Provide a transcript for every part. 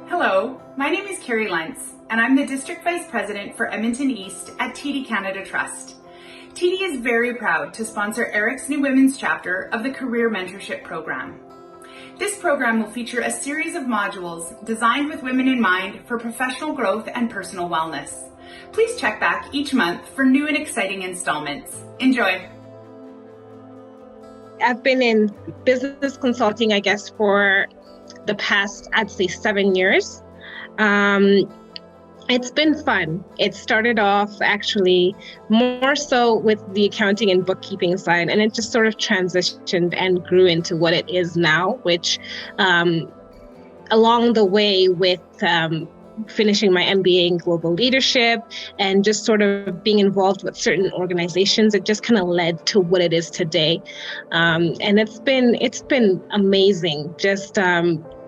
Hello, my name is Carrie Lentz, and I'm the District Vice President for Edmonton East at TD Canada Trust. TD is very proud to sponsor Eric's New Women's chapter of the Career Mentorship Program. This program will feature a series of modules designed with women in mind for professional growth and personal wellness. Please check back each month for new and exciting installments. Enjoy! I've been in business consulting, I guess, for the past, I'd say 7 years. It's been fun. It started off actually more so with the accounting and bookkeeping side, and it just sort of transitioned and grew into what it is now, which along the way with finishing my MBA in global leadership and just sort of being involved with certain organizations, it just kind of led to what it is today. And it's been amazing, just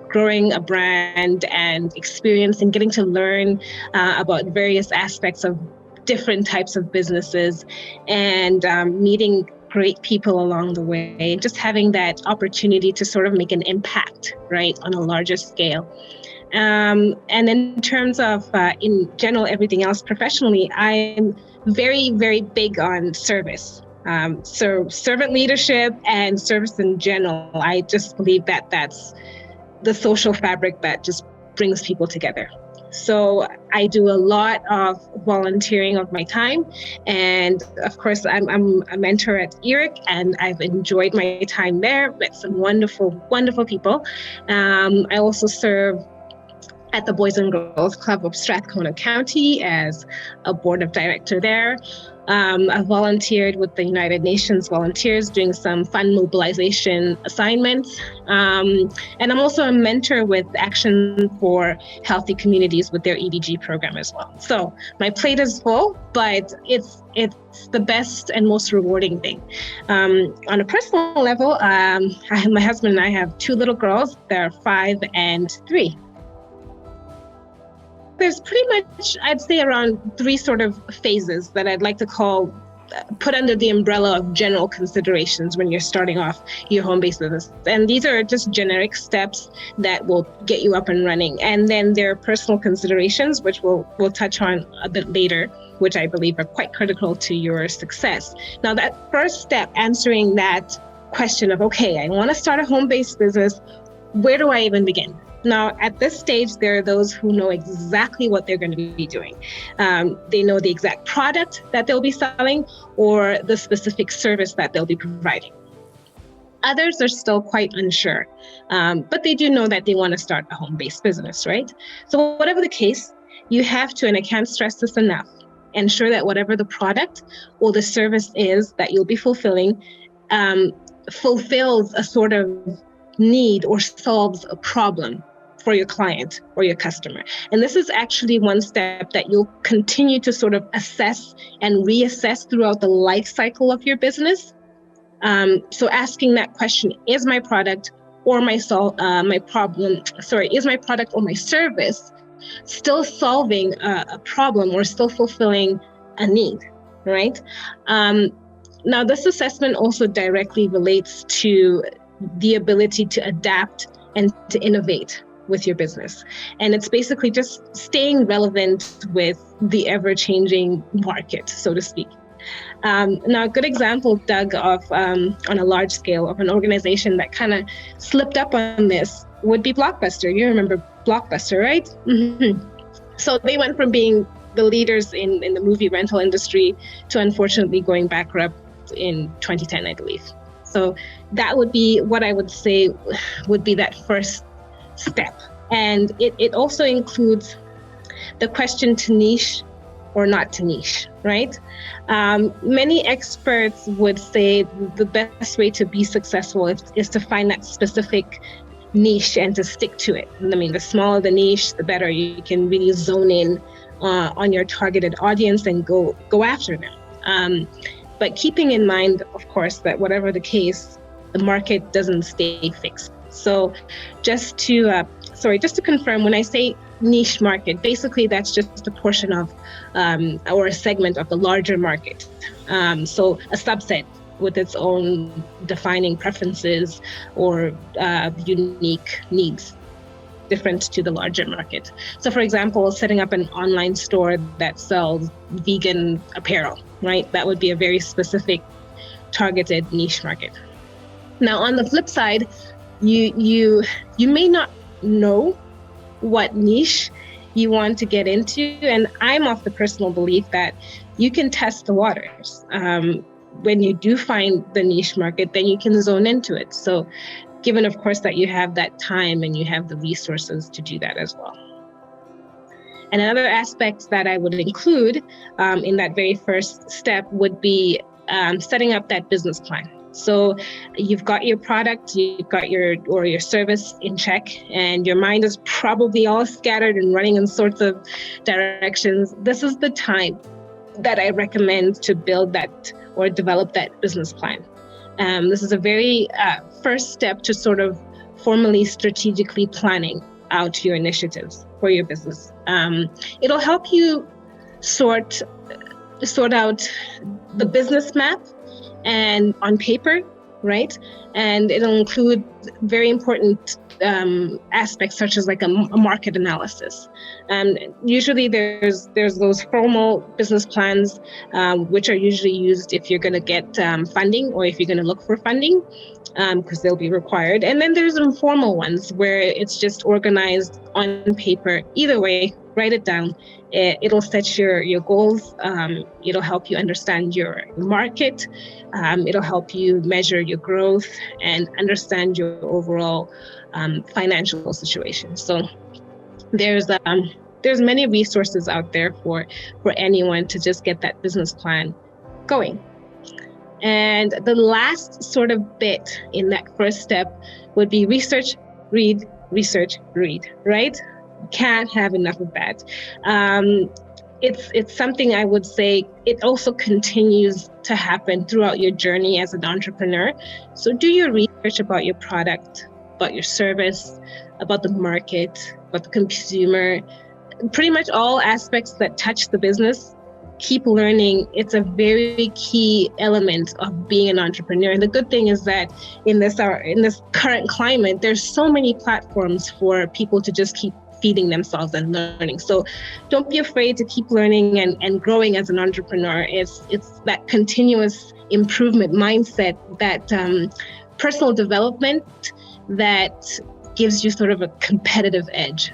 growing a brand and experience and getting to learn about various aspects of different types of businesses and meeting great people along the way, and just having that opportunity to sort of make an impact, right, on a larger scale. And in terms of, in general, everything else professionally, I'm very, very big on service. So servant leadership and service in general, I just believe that that's the social fabric that just brings people together. So I do a lot of volunteering of my time. And of course, I'm a mentor at ERIC, and I've enjoyed my time there, met some wonderful, wonderful people. I also serve at the Boys and Girls Club of Strathcona County as a board of director there. I volunteered with the United Nations Volunteers doing some fund mobilization assignments. And I'm also a mentor with Action for Healthy Communities with their EDG program as well. So my plate is full, but it's the best and most rewarding thing. On a personal level, my husband and I have 2 little girls. They're 5 and 3. There's pretty much, I'd say, around 3 sort of phases that I'd like to put under the umbrella of general considerations when you're starting off your home-based business. And these are just generic steps that will get you up and running. And then there are personal considerations, which we'll touch on a bit later, which I believe are quite critical to your success. Now, that first step, answering that question of, okay, I want to start a home-based business, where do I even begin? Now, at this stage, there are those who know exactly what they're going to be doing. They know the exact product that they'll be selling or the specific service that they'll be providing. Others are still quite unsure, but they do know that they want to start a home-based business, right? So whatever the case, you have to, and I can't stress this enough, ensure that whatever the product or the service is that you'll be fulfilling fulfills a sort of need or solves a problem for your client or your customer. And this is actually one step that you'll continue to sort of assess and reassess throughout the life cycle of your business. So asking that question, is my product or is my product or my service still solving a problem or still fulfilling a need, right? Now, this assessment also directly relates to the ability to adapt and to innovate with your business. And it's basically just staying relevant with the ever-changing market, so to speak. Now, a good example, Doug, of on a large scale of an organization that kind of slipped up on this would be Blockbuster. You remember Blockbuster, right? Mm-hmm. So they went from being the leaders in the movie rental industry to unfortunately going bankrupt in 2010, I believe. So that would be what I would say would be that first step. And it also includes the question to niche or not to niche, right? Many experts would say the best way to be successful is to find that specific niche and to stick to it. I mean, the smaller the niche, the better. You can really zone in on your targeted audience and go after them. But keeping in mind, of course, that whatever the case, the market doesn't stay fixed. So just to confirm, when I say niche market, basically that's just a portion of or a segment of the larger market. So a subset with its own defining preferences or unique needs. different to the larger market. So for example, setting up an online store that sells vegan apparel, right? That would be a very specific targeted niche market. Now, on the flip side, you may not know what niche you want to get into. And I'm of the personal belief that you can test the waters. When you do find the niche market, then you can zone into it. So given, of course, that you have that time and you have the resources to do that as well. And another aspect that I would include in that very first step would be setting up that business plan. So you've got your product, you've got your service in check, and your mind is probably all scattered and running in sorts of directions. This is the time that I recommend to build that or develop that business plan. This is a very first step to sort of formally strategically planning out your initiatives for your business. It'll help you sort out the business map and on paper, right? And it'll include very important aspects such as like a market analysis. Usually there's those formal business plans, which are usually used if you're going to get funding or if you're going to look for funding, because they'll be required. And then there's informal ones where it's just organized on paper. Either way, write it down. It'll set your goals. It'll help you understand your market. It'll help you measure your growth and understand your overall financial situation. So there's many resources out there for anyone to just get that business plan going. And the last sort of bit in that first step would be research, read, right? Can't have enough of that. It's something I would say it also continues to happen throughout your journey as an entrepreneur. So do your research about your product, about your service, about the market, about the consumer, pretty much all aspects that touch the business. Keep learning. It's a very key element of being an entrepreneur. And the good thing is that in this current climate, there's so many platforms for people to just keep feeding themselves and learning. So don't be afraid to keep learning and growing as an entrepreneur. It's that continuous improvement mindset, that personal development that gives you sort of a competitive edge